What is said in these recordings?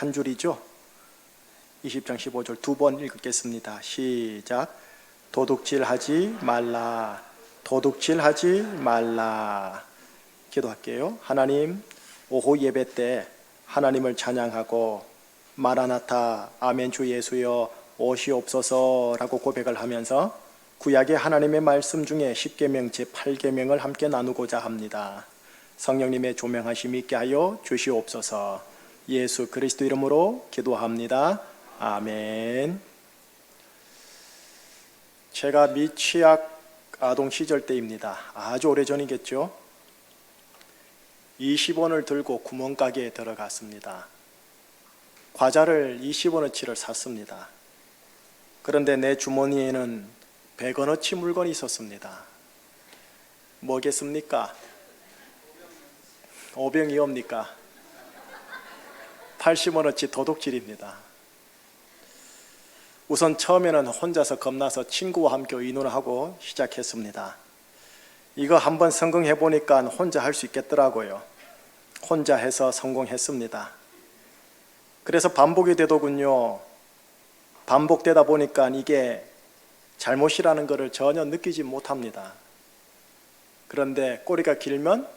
한 줄이죠. 20장 15절 두 번 읽겠습니다. 시작. 도둑질하지 말라. 도둑질하지 말라. 기도할게요. 하나님, 오후 예배 때 하나님을 찬양하고 마라나타 아멘 주 예수여 오시옵소서라고 고백을 하면서 구약의 하나님의 말씀 중에 10계명 제8계명을 함께 나누고자 합니다. 성령님의 조명하심이 있게 하여 주시옵소서. 예수 그리스도 이름으로 기도합니다. 아멘. 제가 미취학 아동 시절 때입니다. 아주 오래전이겠죠. 20원을 들고 구멍가게에 들어갔습니다. 과자를 20원어치를 샀습니다. 그런데 내 주머니에는 100원어치 물건이 있었습니다. 뭐겠습니까? 오병이옵니까? 80원어치 도둑질입니다. 우선 처음에는 혼자서 겁나서 친구와 함께 의논을 하고 시작했습니다. 이거 한번 성공해 보니까 혼자 할 수 있겠더라고요. 혼자 해서 성공했습니다. 그래서 반복이 되더군요. 반복되다 보니까 이게 잘못이라는 것을 전혀 느끼지 못합니다. 그런데 꼬리가 길면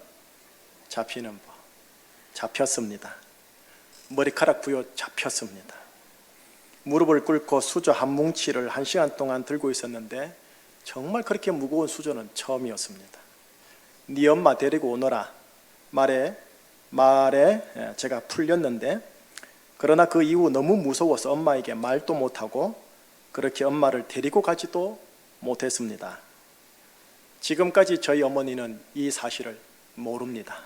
잡히는 법. 잡혔습니다. 머리카락 부여 잡혔습니다. 무릎을 꿇고 수저 한 뭉치를 1시간 동안 들고 있었는데 정말 그렇게 무거운 수저는 처음이었습니다. 네 엄마 데리고 오너라 말에 제가 풀렸는데, 그러나 그 이후 너무 무서워서 엄마에게 말도 못하고 그렇게 엄마를 데리고 가지도 못했습니다. 지금까지 저희 어머니는 이 사실을 모릅니다.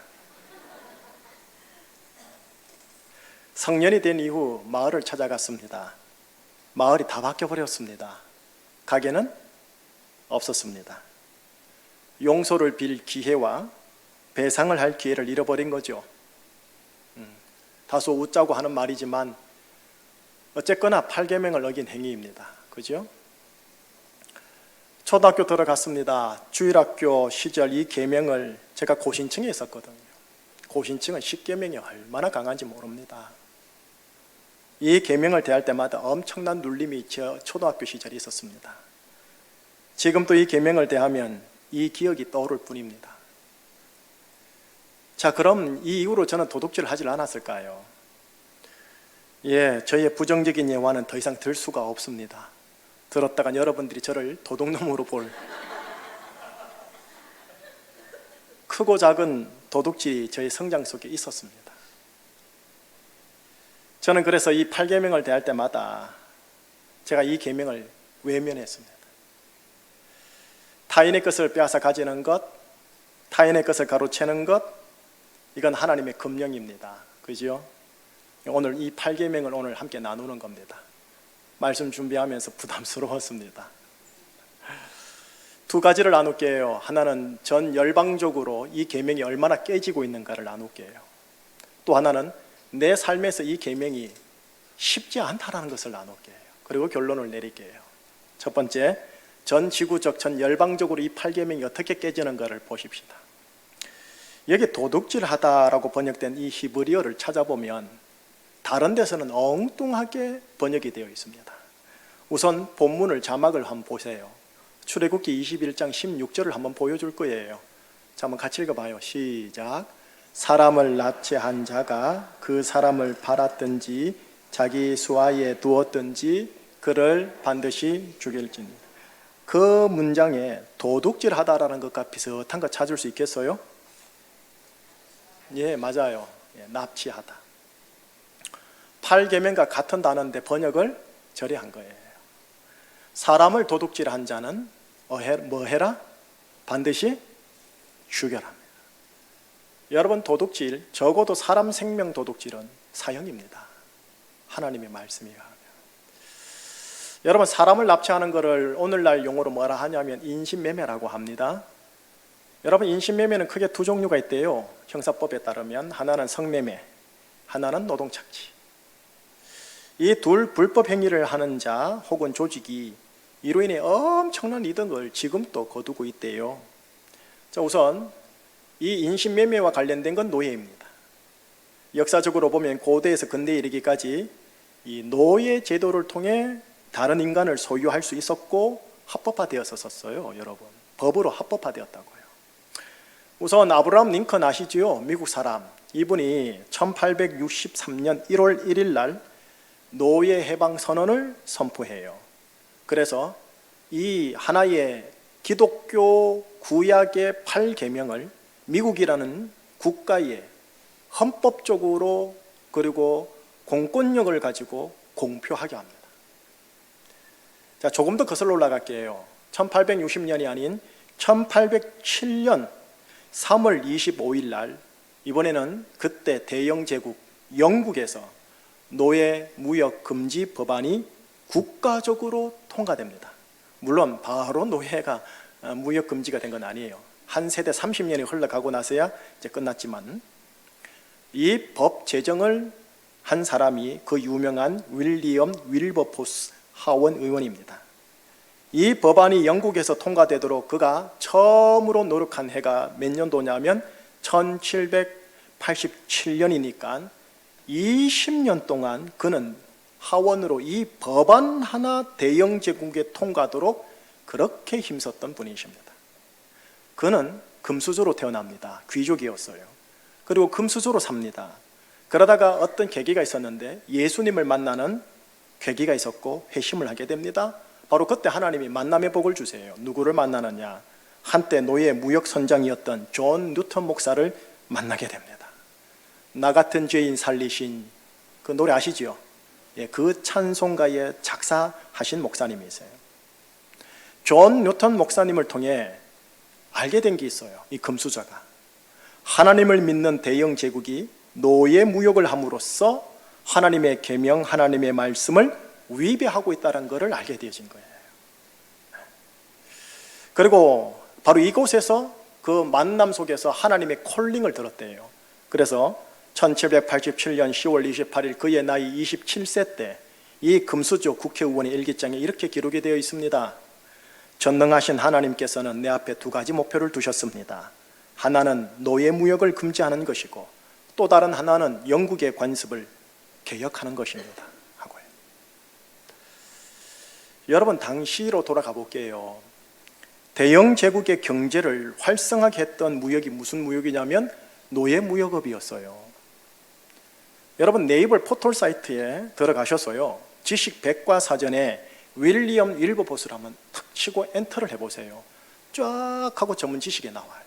성년이 된 이후 마을을 찾아갔습니다. 마을이 다 바뀌어버렸습니다. 가게는 없었습니다. 용서를 빌 기회와 배상을 할 기회를 잃어버린 거죠. 다소 웃자고 하는 말이지만 어쨌거나 8계명을 어긴 행위입니다. 그죠? 초등학교 들어갔습니다. 주일학교 시절 이 계명을 제가 고신층에 있었거든요. 고신층은 10계명이 얼마나 강한지 모릅니다. 이 계명을 대할 때마다 엄청난 눌림이 저 초등학교 시절에 있었습니다. 지금도 이 계명을 대하면 이 기억이 떠오를 뿐입니다. 자, 그럼 이 이후로 저는 도둑질을 하질 않았을까요? 저희의 부정적인 예화는 더 이상 들 수가 없습니다. 들었다간 여러분들이 저를 도둑놈으로 볼 크고 작은 도둑질이 저희 성장 속에 있었습니다. 저는 그래서 이 8계명을 대할 때마다 제가 이 계명을 외면했습니다. 타인의 것을 빼앗아 가지는 것, 타인의 것을 가로채는 것, 이건 하나님의 금령입니다. 그죠? 오늘 이 8계명을 오늘 함께 나누는 겁니다. 말씀 준비하면서 부담스러웠습니다. 두 가지를 나눌게요. 하나는 전 열방적으로 이 계명이 얼마나 깨지고 있는가를 나눌게요. 또 하나는 내 삶에서 이 계명이 쉽지 않다는 것을 나눌게요. 그리고 결론을 내릴게요. 첫 번째, 전 지구적, 전 열방적으로 이 8계명이 어떻게 깨지는가를 보십시다. 여기 도둑질하다라고 번역된 이 히브리어를 찾아보면 다른 데서는 엉뚱하게 번역이 되어 있습니다. 우선 본문을 자막을 한번 보세요. 출애굽기 21장 16절을 한번 보여줄 거예요. 자, 한번 같이 읽어봐요. 시작. 사람을 납치한 자가 그 사람을 팔았든지 자기 수하에 두었든지 그를 반드시 죽일지니. 그 문장에 도둑질하다라는 것과 비슷한 거 찾을 수 있겠어요? 예, 맞아요. 납치하다. 8계명과 같은 단어인데 번역을 저리 한 거예요. 사람을 도둑질한 자는 뭐 해라? 반드시 죽여라. 여러분, 도둑질, 적어도 사람 생명 도둑질은 사형입니다. 하나님의 말씀이 가면. 여러분, 사람을 납치하는 것을 오늘날 용어로 뭐라 하냐면 인신매매라고 합니다. 여러분, 인신매매는 크게 두 종류가 있대요. 형사법에 따르면 하나는 성매매, 하나는 노동착취. 이 둘 불법 행위를 하는 자 혹은 조직이 이로 인해 엄청난 이득을 지금도 거두고 있대요. 자, 우선 이 인신매매와 관련된 건 노예입니다. 역사적으로 보면 고대에서 근대에 이르기까지 이 노예 제도를 통해 다른 인간을 소유할 수 있었고 합법화되었었어요. 여러분, 법으로 합법화되었다고요. 우선 아브라함 링컨 아시지요? 미국 사람. 이분이 1863년 1월 1일 날 노예 해방 선언을 선포해요. 그래서 이 하나의 기독교 구약의 8계명을 미국이라는 국가에 헌법적으로 그리고 공권력을 가지고 공표하게 합니다. 자, 조금 더 거슬러 올라갈게요. 1860년이 아닌 1807년 3월 25일 날 이번에는 그때 대영 제국 영국에서 노예 무역 금지 법안이 국가적으로 통과됩니다. 물론 바로 노예가 무역 금지가 된 건 아니에요. 한 세대 30년이 흘러가고 나서야 이제 끝났지만 이 법 제정을 한 사람이 그 유명한 윌리엄 윌버포스 하원 의원입니다. 이 법안이 영국에서 통과되도록 그가 처음으로 노력한 해가 몇 년도냐면 1787년이니까 20년 동안 그는 하원으로 이 법안 하나 대영 제국에 통과하도록 그렇게 힘썼던 분이십니다. 그는 금수저로 태어납니다. 귀족이었어요. 그리고 금수저로 삽니다. 그러다가 어떤 계기가 있었는데 예수님을 만나는 계기가 있었고 회심을 하게 됩니다. 바로 그때 하나님이 만남의 복을 주세요. 누구를 만나느냐? 한때 노예 무역 선장이었던 존 뉴턴 목사를 만나게 됩니다. 나 같은 죄인 살리신 그 노래 아시죠? 예, 그 찬송가에 작사하신 목사님이세요. 존 뉴턴 목사님을 통해 알게 된 게 있어요. 이 금수저가 하나님을 믿는 대영 제국이 노예 무역을 함으로써 하나님의 계명, 하나님의 말씀을 위배하고 있다는 것을 알게 되어진 거예요. 그리고 바로 이곳에서 그 만남 속에서 하나님의 콜링을 들었대요. 그래서 1787년 10월 28일 그의 나이 27세 때 이 금수저 국회의원의 일기장에 이렇게 기록이 되어 있습니다. 전능하신 하나님께서는 내 앞에 두 가지 목표를 두셨습니다. 하나는 노예 무역을 금지하는 것이고 또 다른 하나는 영국의 관습을 개혁하는 것입니다. 하고요. 여러분, 당시로 돌아가 볼게요. 대영 제국의 경제를 활성화하게 했던 무역이 무슨 무역이냐면 노예 무역업이었어요. 여러분, 네이버 포털 사이트에 들어가셔서요, 지식 백과사전에 윌리엄 윌버포스를 한번 탁 치고 엔터를 해보세요. 쫙 하고 전문 지식에 나와요.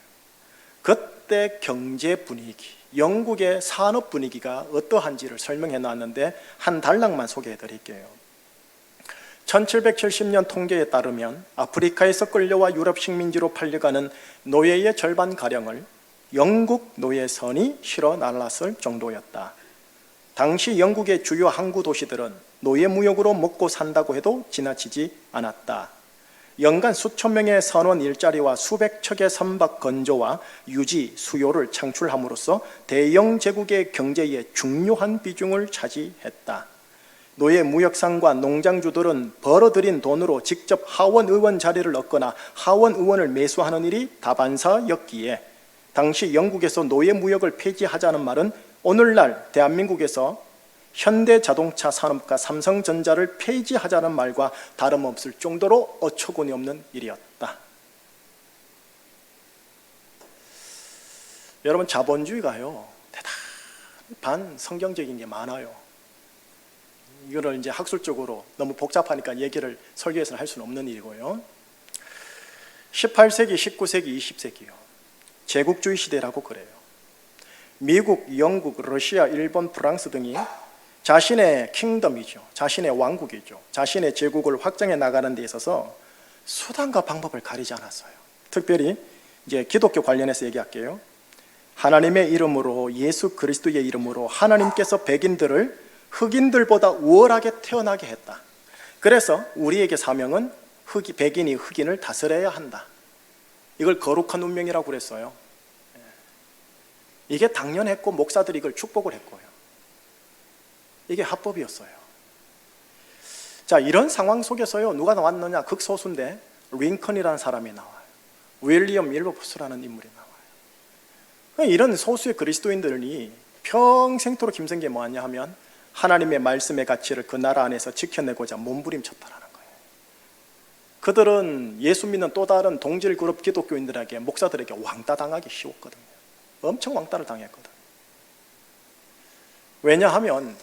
그때 경제 분위기, 영국의 산업 분위기가 어떠한지를 설명해 놨는데 한 단락만 소개해 드릴게요. 1770년 통계에 따르면 아프리카에서 끌려와 유럽 식민지로 팔려가는 노예의 절반가량을 영국 노예선이 실어 날랐을 정도였다. 당시 영국의 주요 항구 도시들은 노예 무역으로 먹고 산다고 해도 지나치지 않았다. 연간 수천 명의 선원 일자리와 수백 척의 선박 건조와 유지, 수요를 창출함으로써 대영 제국의 경제에 중요한 비중을 차지했다. 노예 무역상과 농장주들은 벌어들인 돈으로 직접 하원 의원 자리를 얻거나 하원 의원을 매수하는 일이 다반사였기에 당시 영국에서 노예 무역을 폐지하자는 말은 오늘날 대한민국에서 현대자동차 산업과 삼성전자를 폐지하자는 말과 다름없을 정도로 어처구니 없는 일이었다. 여러분, 자본주의가요 대단히 반성경적인 게 많아요. 이거를 이제 학술적으로 너무 복잡하니까 얘기를 설교에서는 할 수는 없는 일이고요. 18세기, 19세기, 20세기요. 제국주의 시대라고 그래요. 미국, 영국, 러시아, 일본, 프랑스 등이 자신의 킹덤이죠. 자신의 왕국이죠. 자신의 제국을 확장해 나가는 데 있어서 수단과 방법을 가리지 않았어요. 특별히 이제 기독교 관련해서 얘기할게요. 하나님의 이름으로, 예수 그리스도의 이름으로 하나님께서 백인들을 흑인들보다 우월하게 태어나게 했다. 그래서 우리에게 사명은 백인이 흑인을 다스려야 한다. 이걸 거룩한 운명이라고 그랬어요. 이게 당연했고 목사들이 이걸 축복을 했고요. 이게 합법이었어요. 자, 이런 상황 속에서요, 누가 나왔느냐? 극소수인데 링컨이라는 사람이 나와요. 윌리엄 윌버포스라는 인물이 나와요. 이런 소수의 그리스도인들이 평생토록 힘쓴 게 뭐냐 하면 하나님의 말씀의 가치를 그 나라 안에서 지켜내고자 몸부림쳤다라는 거예요. 그들은 예수 믿는 또 다른 동질 그룹 기독교인들에게, 목사들에게 왕따 당하기 쉬웠거든요. 엄청 왕따를 당했거든. 왜냐하면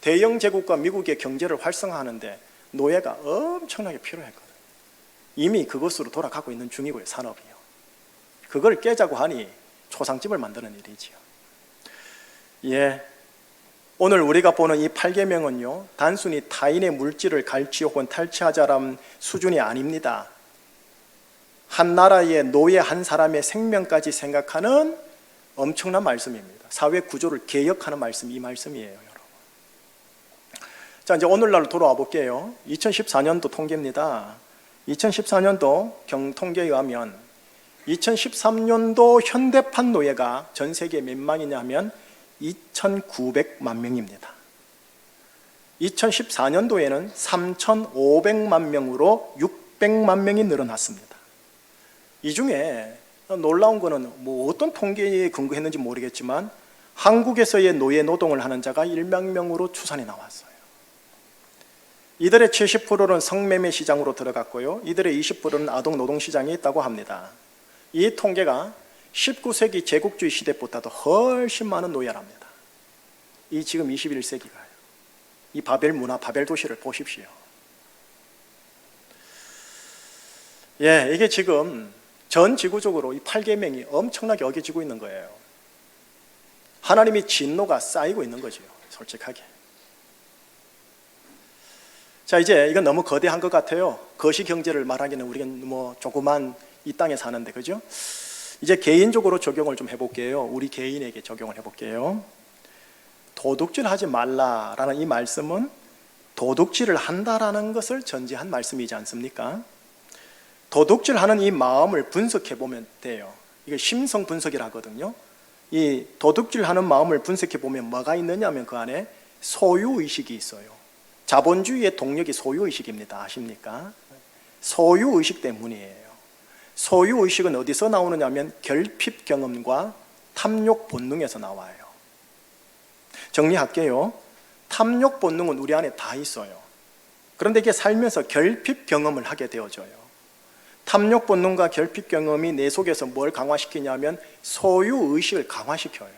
대영 제국과 미국의 경제를 활성화하는데 노예가 엄청나게 필요했거든. 이미 그것으로 돌아가고 있는 중이고요, 산업이요. 그걸 깨자고 하니 초상집을 만드는 일이지요. 예, 오늘 우리가 보는 이 8계명은요, 단순히 타인의 물질을 갈취 혹은 탈취하자라는 수준이 아닙니다. 한 나라의 노예 한 사람의 생명까지 생각하는 엄청난 말씀입니다. 사회 구조를 개혁하는 말씀이 이 말씀이에요, 여러분. 자, 이제 오늘날로 돌아와 볼게요. 2014년도 통계입니다. 2014년도 경통계에 의하면 2013년도 현대판 노예가 전 세계에 몇 만이냐 하면 2,900만 명입니다. 2014년도에는 3,500만 명으로 600만 명이 늘어났습니다. 이 중에 놀라운 거는 뭐 어떤 통계에 근거했는지 모르겠지만 한국에서의 노예 노동을 하는 자가 1만 명으로 추산이 나왔어요. 이들의 70%는 성매매 시장으로 들어갔고요, 이들의 20%는 아동 노동 시장에 있다고 합니다. 이 통계가 19세기 제국주의 시대보다도 훨씬 많은 노예랍니다. 이 지금 21세기가요. 이 바벨 문화, 바벨 도시를 보십시오. 예, 이게 지금 전 지구적으로 이 8계명이 엄청나게 어겨지고 있는 거예요. 하나님의 진노가 쌓이고 있는 거죠, 솔직하게. 자, 이제 이건 너무 거대한 것 같아요. 거시경제를 말하기는 우리는 뭐 조그만 이 땅에 사는데, 그죠? 이제 개인적으로 적용을 좀 해볼게요. 우리 개인에게 적용을 해볼게요. 도둑질 하지 말라라는 이 말씀은 도둑질을 한다라는 것을 전제한 말씀이지 않습니까? 도둑질하는 이 마음을 분석해 보면 돼요. 이게 심성 분석이라 하거든요. 이 도둑질하는 마음을 분석해 보면 뭐가 있느냐 하면 그 안에 소유의식이 있어요. 자본주의의 동력이 소유의식입니다. 아십니까? 소유의식 때문이에요. 소유의식은 어디서 나오느냐 하면 결핍 경험과 탐욕 본능에서 나와요. 정리할게요. 탐욕 본능은 우리 안에 다 있어요. 그런데 이게 살면서 결핍 경험을 하게 되어져요. 탐욕 본능과 결핍 경험이 내 속에서 뭘 강화시키냐면 소유의식을 강화시켜요.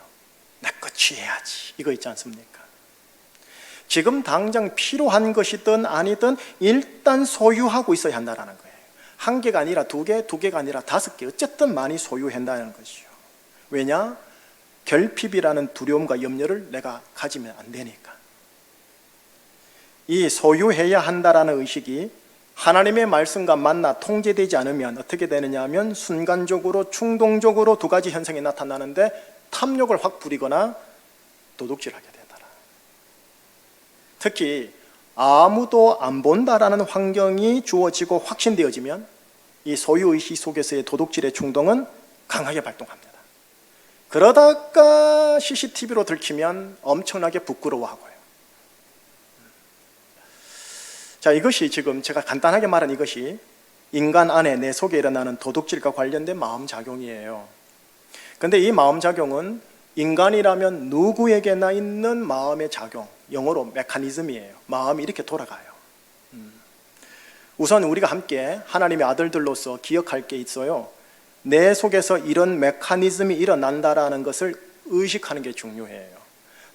내 거 취해야지, 이거 있지 않습니까? 지금 당장 필요한 것이든 아니든 일단 소유하고 있어야 한다는 거예요. 한 개가 아니라 두 개, 두 개가 아니라 5개, 어쨌든 많이 소유한다는 것이죠. 왜냐? 결핍이라는 두려움과 염려를 내가 가지면 안 되니까. 이 소유해야 한다라는 의식이 하나님의 말씀과 만나 통제되지 않으면 어떻게 되느냐 하면 순간적으로 충동적으로 두 가지 현상이 나타나는데 탐욕을 확 부리거나 도둑질하게 되더라. 특히 아무도 안 본다라는 환경이 주어지고 확신되어지면 이 소유의식 속에서의 도둑질의 충동은 강하게 발동합니다. 그러다가 CCTV로 들키면 엄청나게 부끄러워하고요. 자, 이것이 지금 제가 간단하게 말한 이것이 인간 안에 내 속에 일어나는 도둑질과 관련된 마음작용이에요. 그런데 이 마음작용은 인간이라면 누구에게나 있는 마음의 작용, 영어로 메커니즘이에요. 마음이 이렇게 돌아가요. 우선 우리가 함께 하나님의 아들들로서 기억할 게 있어요. 내 속에서 이런 메커니즘이 일어난다라는 것을 의식하는 게 중요해요.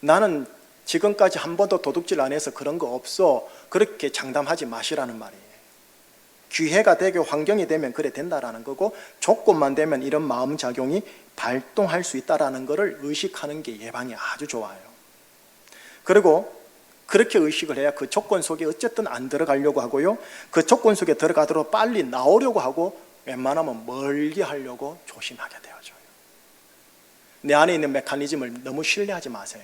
나는 지금까지 한 번도 도둑질 안 해서 그런 거 없어, 그렇게 장담하지 마시라는 말이에요. 기회가 되고 환경이 되면 그래 된다라는 거고, 조건만 되면 이런 마음작용이 발동할 수 있다라는 것을 의식하는 게 예방이 아주 좋아요. 그리고 그렇게 의식을 해야 그 조건 속에 어쨌든 안 들어가려고 하고요, 그 조건 속에 들어가도록 빨리 나오려고 하고 웬만하면 멀게 하려고 조심하게 되어져요. 내 안에 있는 메커니즘을 너무 신뢰하지 마세요.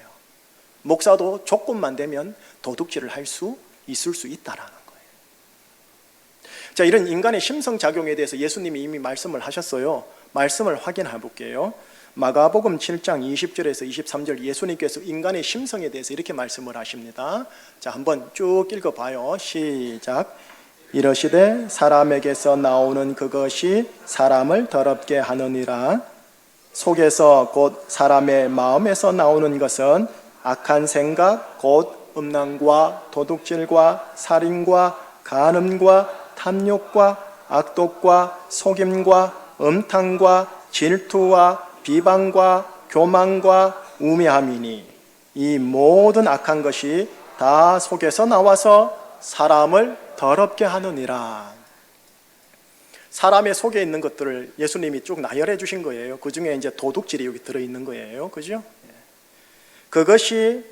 목사도 조건만 되면 도둑질을 할 수 있을 수 있다라는 거예요. 자, 이런 인간의 심성작용에 대해서 예수님이 이미 말씀을 하셨어요. 말씀을 확인해 볼게요. 마가복음 7장 20절에서 23절 예수님께서 인간의 심성에 대해서 이렇게 말씀을 하십니다. 자, 한번 쭉 읽어봐요. 시작. 이러시되 사람에게서 나오는 그것이 사람을 더럽게 하느니라. 속에서 곧 사람의 마음에서 나오는 것은 악한 생각, 곧 음란과 도둑질과 살인과 간음과 탐욕과 악독과 속임과 음탕과 질투와 비방과 교만과 우매함이니 이 모든 악한 것이 다 속에서 나와서 사람을 더럽게 하느니라. 사람의 속에 있는 것들을 예수님이 쭉 나열해 주신 거예요. 그 중에 이제 도둑질이 여기 들어있는 거예요. 그죠? 그것이,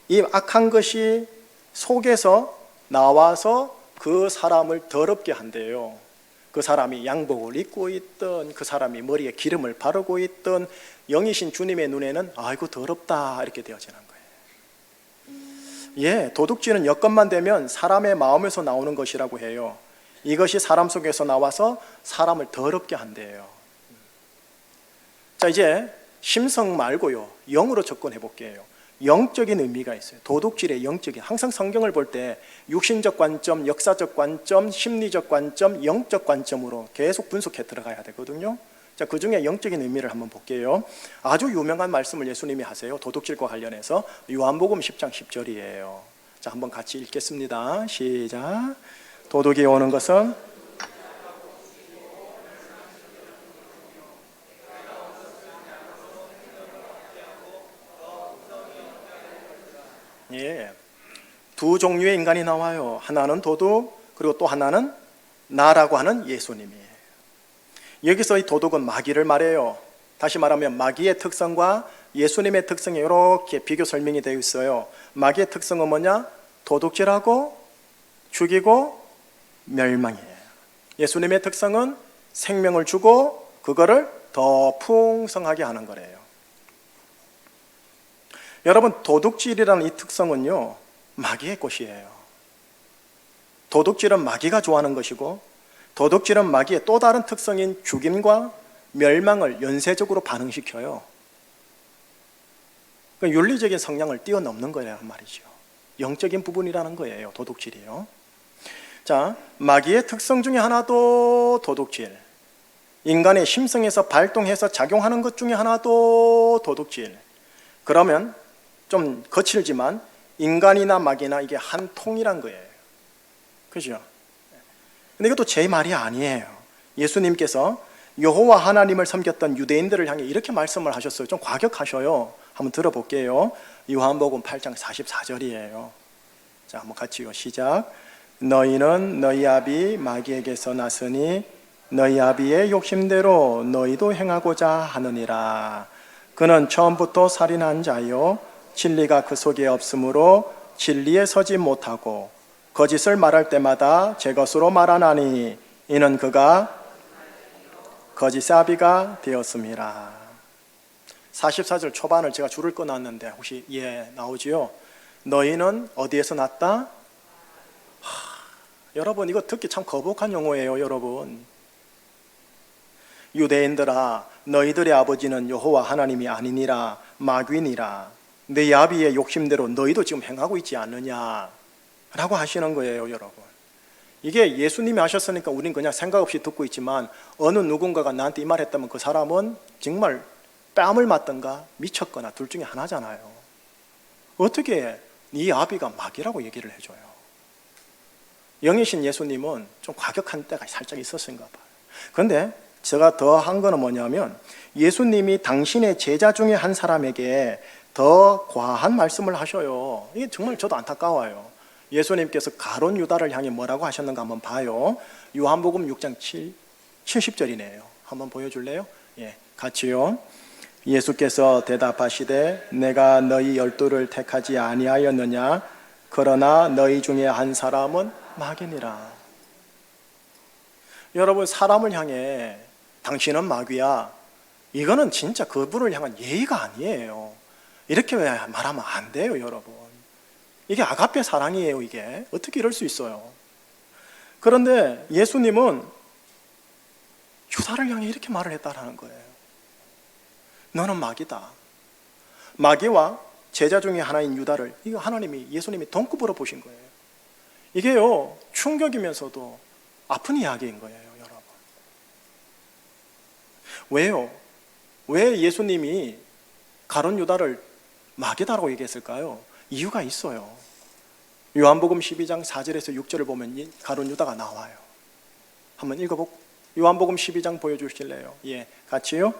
이 악한 것이 속에서 나와서 그 사람을 더럽게 한대요. 그 사람이 양복을 입고 있든, 그 사람이 머리에 기름을 바르고 있든, 영이신 주님의 눈에는 아이고 더럽다 이렇게 되어지는 거예요. 도둑질은 여건만 되면 사람의 마음에서 나오는 것이라고 해요. 이것이 사람 속에서 나와서 사람을 더럽게 한대요. 자, 이제 심성 말고요, 영으로 접근해 볼게요. 영적인 의미가 있어요. 도둑질의 영적인, 항상 성경을 볼 때 육신적 관점, 역사적 관점, 심리적 관점, 영적 관점으로 계속 분석해 들어가야 되거든요. 자, 그 중에 영적인 의미를 한번 볼게요. 아주 유명한 말씀을 예수님이 하세요. 도둑질과 관련해서 요한복음 10장 10절이에요. 자, 한번 같이 읽겠습니다. 시작. 도둑이 오는 것은 두 종류의 인간이 나와요. 하나는 도둑, 그리고 또 하나는 나라고 하는 예수님이에요. 여기서 이 도둑은 마귀를 말해요. 다시 말하면 마귀의 특성과 예수님의 특성이 이렇게 비교 설명이 되어 있어요. 마귀의 특성은 뭐냐? 도둑질하고 죽이고 멸망이에요. 예수님의 특성은 생명을 주고 그거를 더 풍성하게 하는 거래요. 여러분, 도둑질이라는 이 특성은요, 마귀의 것이에요. 도둑질은 마귀가 좋아하는 것이고, 도둑질은 마귀의 또 다른 특성인 죽임과 멸망을 연쇄적으로 반응시켜요. 그러니까 윤리적인 성향을 뛰어넘는 거란 말이죠. 영적인 부분이라는 거예요, 도둑질이요. 자, 마귀의 특성 중에 하나도 도둑질, 인간의 심성에서 발동해서 작용하는 것 중에 하나도 도둑질. 그러면 좀 거칠지만 인간이나 마귀나 이게 한 통이란 거예요. 그죠? 근데 이것도 제 말이 아니에요. 예수님께서 여호와 하나님을 섬겼던 유대인들을 향해 이렇게 말씀을 하셨어요. 좀 과격하셔요. 한번 들어볼게요. 요한복음 8장 44절이에요. 자, 한번 같이요. 시작. 너희는 너희 아비 마귀에게서 났으니 너희 아비의 욕심대로 너희도 행하고자 하느니라. 그는 처음부터 살인한 자요, 진리가 그 속에 없으므로 진리에 서지 못하고 거짓을 말할 때마다 제 것으로 말하나니 이는 그가 거짓의 아비가 되었습니다. 44절 초반을 제가 줄을 꺼놨는데 혹시 나오지요? 너희는 어디에서 났다? 여러분, 이거 듣기 참 거북한 용어예요. 여러분, 유대인들아, 너희들의 아버지는 여호와 하나님이 아니니라 마귀니라. 내 아비의 욕심대로 너희도 지금 행하고 있지 않느냐 라고 하시는 거예요. 여러분, 이게 예수님이 하셨으니까 우린 그냥 생각 없이 듣고 있지만, 어느 누군가가 나한테 이 말 했다면 그 사람은 정말 뺨을 맞든가 미쳤거나 둘 중에 하나잖아요. 어떻게 네 아비가 마귀라고 얘기를 해줘요? 영이신 예수님은 좀 과격한 때가 살짝 있었는가 봐요. 그런데 제가 더 한 거는 뭐냐면, 예수님이 당신의 제자 중에 한 사람에게 더 과한 말씀을 하셔요. 이게 정말 저도 안타까워요. 예수님께서 가룟 유다를 향해 뭐라고 하셨는가 한번 봐요. 요한복음 6장 70절이네요. 한번 보여줄래요? 같이요. 예수께서 대답하시되 내가 너희 12를 택하지 아니하였느냐? 그러나 너희 중에 한 사람은 마귀니라. 여러분, 사람을 향해 당신은 마귀야, 이거는 진짜 그분을 향한 예의가 아니에요. 이렇게 말하면 안 돼요. 여러분, 이게 아가페 사랑이에요. 이게 어떻게 이럴 수 있어요? 그런데 예수님은 유다를 향해 이렇게 말을 했다라는 거예요. 너는 마귀다. 마귀와 제자 중에 하나인 유다를, 이거 하나님이, 예수님이 동급으로 보신 거예요. 이게요, 충격이면서도 아픈 이야기인 거예요. 여러분, 왜요? 왜 예수님이 가룟 유다를 마귀다라고 얘기했을까요? 이유가 있어요. 요한복음 12장 4절에서 6절을 보면 이 가룟 유다가 나와요. 한번 읽어볼까요? 요한복음 12장 보여주실래요? 예, 같이요.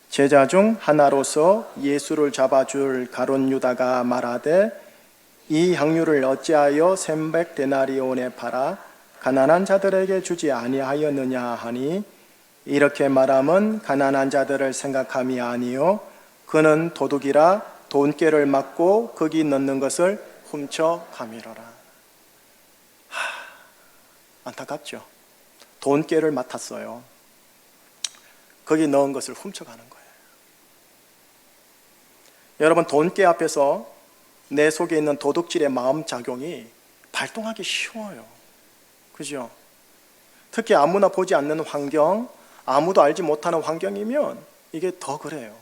제자 중 하나로서 예수를 잡아줄 가룟 유다가 말하되 이 향유를 어찌하여 300데나리온에 팔아 가난한 자들에게 주지 아니하였느냐 하니 이렇게 말함은 가난한 자들을 생각함이 아니요 그는 도둑이라 돈깨를 맞고 거기 넣는 것을 훔쳐가미러라. 안타깝죠. 돈깨를 맡았어요. 거기 넣은 것을 훔쳐가는 거예요. 여러분, 돈깨 앞에서 내 속에 있는 도둑질의 마음 작용이 발동하기 쉬워요. 그죠? 특히 아무나 보지 않는 환경, 아무도 알지 못하는 환경이면 이게 더 그래요.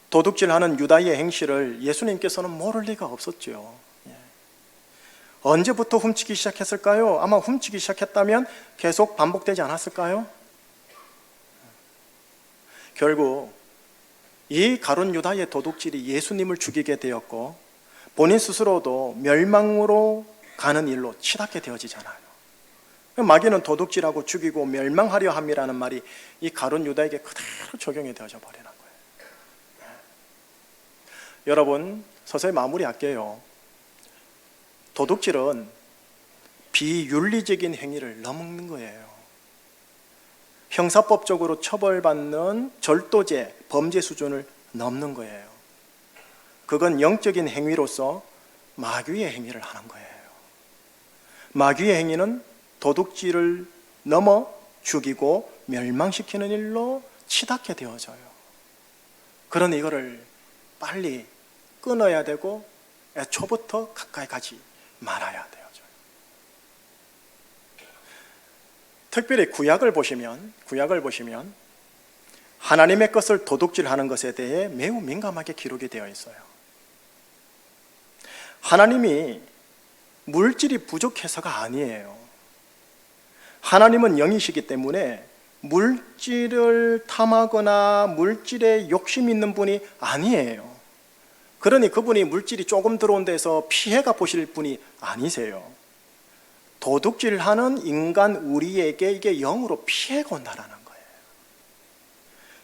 도둑질하는 유다의 행실을 예수님께서는 모를 리가 없었죠. 언제부터 훔치기 시작했을까요? 아마 훔치기 시작했다면 계속 반복되지 않았을까요? 결국 이 가룟 유다의 도둑질이 예수님을 죽이게 되었고 본인 스스로도 멸망으로 가는 일로 치닫게 되어지잖아요. 마귀는 도둑질하고 죽이고 멸망하려 함이라는 말이 이 가룟 유다에게 그대로 적용이 되어져 버리는 거예요. 여러분, 서서히 마무리할게요. 도둑질은 비윤리적인 행위를 넘는 거예요. 형사법적으로 처벌받는 절도죄, 범죄 수준을 넘는 거예요. 그건 영적인 행위로서 마귀의 행위를 하는 거예요. 마귀의 행위는 도둑질을 넘어 죽이고 멸망시키는 일로 치닫게 되어져요. 그러니 이거를 빨리 끊어야 되고 애초부터 가까이 가지 말아야 되어져요. 특별히 구약을 보시면 하나님의 것을 도둑질하는 것에 대해 매우 민감하게 기록이 되어 있어요. 하나님이 물질이 부족해서가 아니에요. 하나님은 영이시기 때문에 물질을 탐하거나 물질에 욕심 있는 분이 아니에요. 그러니 그분이 물질이 조금 들어온 데서 피해가 보실 분이 아니세요. 도둑질하는 인간 우리에게 이게 영으로 피해가 온다라는 거예요.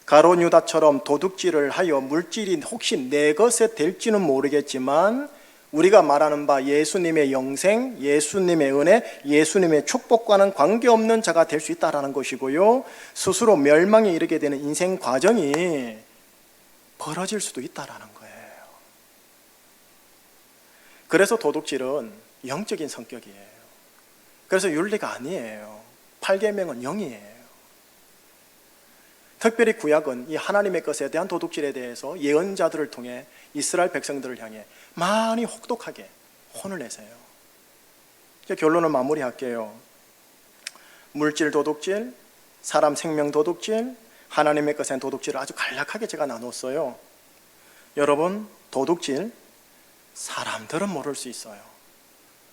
가룟 유다처럼 도둑질을 하여 물질이 혹시 내 것에 될지는 모르겠지만 우리가 말하는 바 예수님의 영생, 예수님의 은혜, 예수님의 축복과는 관계없는 자가 될 수 있다는 것이고요. 스스로 멸망에 이르게 되는 인생 과정이 벌어질 수도 있다는 거예요. 그래서 도둑질은 영적인 성격이에요. 그래서 윤리가 아니에요. 8계명은 영이에요. 특별히 구약은 이 하나님의 것에 대한 도둑질에 대해서 예언자들을 통해 이스라엘 백성들을 향해 많이 혹독하게 혼을 내세요. 결론을 마무리할게요. 물질 도둑질, 사람 생명 도둑질, 하나님의 것에 대한 도둑질을 아주 간략하게 제가 나눴어요. 여러분, 도둑질 사람들은 모를 수 있어요.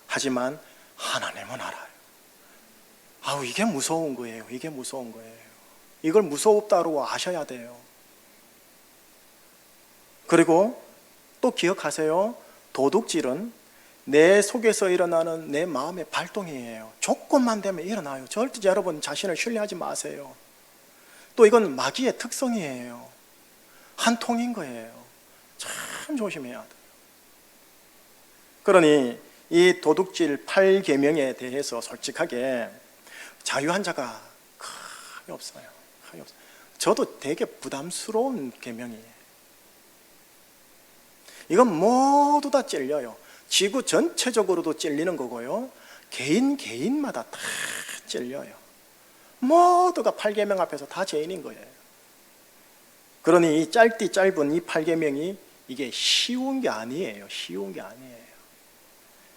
하지만 하나님은 알아요. 아우, 이게 무서운 거예요. 이게 무서운 거예요. 이걸 무섭다고 아셔야 돼요. 그리고 또 기억하세요. 도둑질은 내 속에서 일어나는 내 마음의 발동이에요. 조건만 되면 일어나요. 절대 여러분 자신을 신뢰하지 마세요. 또 이건 마귀의 특성이에요. 한 통인 거예요. 참 조심해야 돼요. 그러니 이 도둑질 8계명에 대해서 솔직하게 자유한 자가 거의 없어요. 저도 되게 부담스러운 계명이에요. 이건 모두 다 찔려요. 지구 전체적으로도 찔리는 거고요. 개인마다 다 찔려요. 모두가 8계명 앞에서 다 죄인인 거예요. 그러니 이 짧은 이 8계명이 이게 쉬운 게 아니에요. 쉬운 게 아니에요.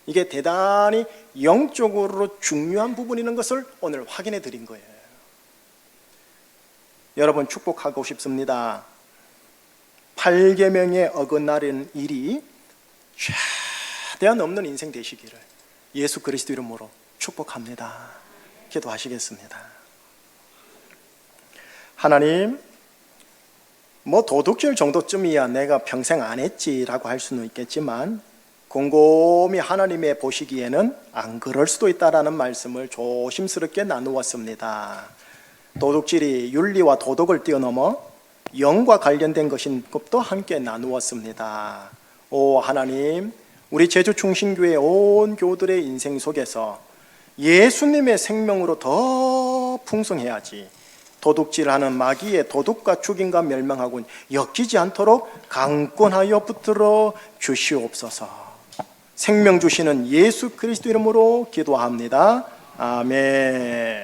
이게 대단히 영적으로 중요한 부분이라는 것을 오늘 확인해 드린 거예요. 여러분, 축복하고 싶습니다. 8계명에 어긋나는 일이 최대한 없는 인생 되시기를 예수 그리스도 이름으로 축복합니다. 기도하시겠습니다. 하나님, 뭐 도둑질 정도쯤이야 내가 평생 안 했지라고 할 수는 있겠지만 곰곰이 하나님의 보시기에는 안 그럴 수도 있다라는 말씀을 조심스럽게 나누었습니다. 도둑질이 윤리와 도덕을 뛰어넘어 영과 관련된 것인 것도 함께 나누었습니다. 오 하나님, 우리 제주충신교회 온 교우들의 인생 속에서 예수님의 생명으로 더 풍성해야지 도둑질하는 마귀의 도둑과 죽임과 멸망하고 엮이지 않도록 강권하여 붙들어 주시옵소서. 생명 주시는 예수 그리스도 이름으로 기도합니다. 아멘.